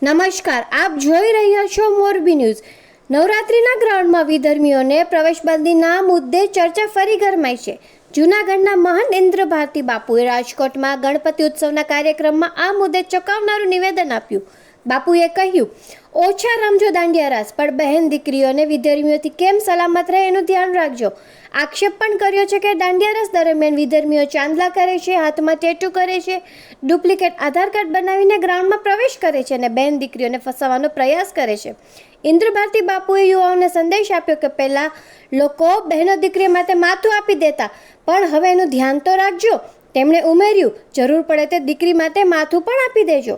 નમસ્કાર, આપ જોઈ રહ્યા છો મોરબી ન્યૂઝ। નવરાત્રિના ગ્રાઉન્ડમાં વિધર્મીઓને પ્રવેશબંધીના મુદ્દે ચર્ચા ફરી ગરમાઈ છે। જૂનાગઢના મહાન ઇન્દ્ર ભારતી બાપુએ રાજકોટમાં ગણપતિ ઉત્સવના કાર્યક્રમમાં આ મુદ્દે ચોંકાવનારું નિવેદન આપ્યું। બાપુએ કહ્યું, ઓછા રમજો દાંડિયા રાસ, પણ બહેન દીકરીઓને વિધર્મીઓથી કેમ સલામત રહે એનું ધ્યાન રાખજો। આક્ષેપ પણ કર્યો છે કે દાંડિયા રાસ દરમિયાન વિધર્મીઓ ચાંદલા કરે છે, હાથમાં ટેટુ કરે છે, ડુપ્લિકેટ આધાર કાર્ડ બનાવીને ગ્રાઉન્ડમાં પ્રવેશ કરે છે અને બહેન દીકરીઓને ફસાવવાનો પ્રયાસ કરે છે। ઇન્દ્ર ભારતી બાપુએ યુવાઓને સંદેશ આપ્યો કે પહેલા લોકો બહેનો દીકરી માટે માથું આપી દેતા, પણ હવે એનું ધ્યાન તો રાખજો। તેમણે ઉમેર્યું, જરૂર પડે તે દીકરી માટે માથું પણ આપી દેજો।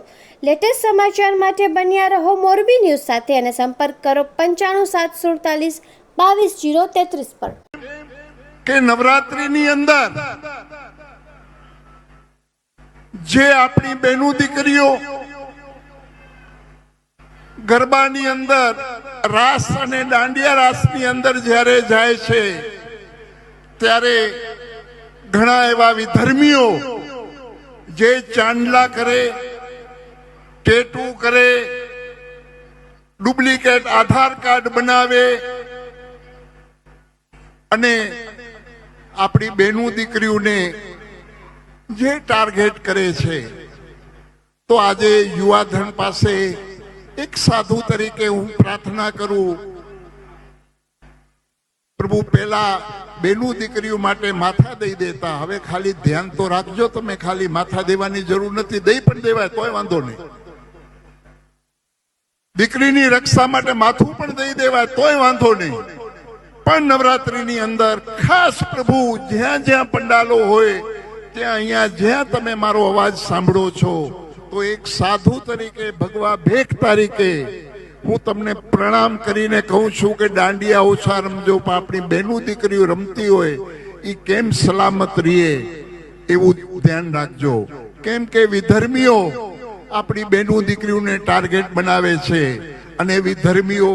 લેટેસ્ટ સમાચાર માટે બન્યા રહો મોરબી ન્યૂઝ સાથે અને સંપર્ક કરો 95 747 22 033 પર। કે નવરાત્રીની અંદર જે આપણી બહેનો દીકરીઓ ગરબાની અંદર રાસ અને દાંડિયા રાસની અંદર જ્યારે જાય છે ત્યારે ઘણા એવા વિધર્મીઓ જે ચાંદલા કરે, ટેટુ કરે, ડુપ્લિકેટ આધાર કાર્ડ બનાવે અને આપણી બહેનો દીકરીઓને જે ટાર્ગેટ કરે છે, તો આજે યુવાધન પાસે એક સાધુ તરીકે હું પ્રાર્થના કરું, પ્રભુ પહેલા બહેનો દીકરીઓ માટે માથા દઈ દેતા, હવે ખાલી ધ્યાન તો રાખજો, તમે ખાલી માથા દેવાની જરૂર નથી, દઈ પણ દેવાય તોય વાંધો નહીં, દીકરીની રક્ષા માટે માથું પણ દઈ દેવાય તોય વાંધો નહીં, પણ નવરાત્રીની અંદર ખાસ પ્રભુ જ્યાં જ્યાં પંડાલો હોય ત્યાં અહીંયા જ્યાં તમે મારો અવાજ સાંભળો છો, તો એક સાધુ તરીકે, ભગવા ભેખ તરીકે હું તમને પ્રણામ કરીને કહું છું કે દાંડિયા ઓછા રમજો, પણ આપણી બહેનો દીકરીઓ રમતી હોય એ કેમ સલામત રહીએ એવું ધ્યાન રાખજો। કેમ કે વિધર્મીઓ આપણી બહેનો દીકરીઓને ટાર્ગેટ બનાવે છે અને વિધર્મીઓ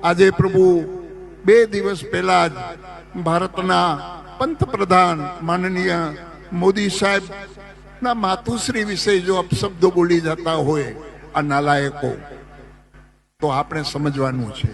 આજે પ્રભુ 2 દિવસ પહેલા જ ભારતના પંતપ્રધાન માનનીય મોદી સાહેબ ના માતુશ્રી વિશે જો અપશબ્દો બોલી જતા હોય આ નાલાયકો, તો આપણે સમજવાનું છે।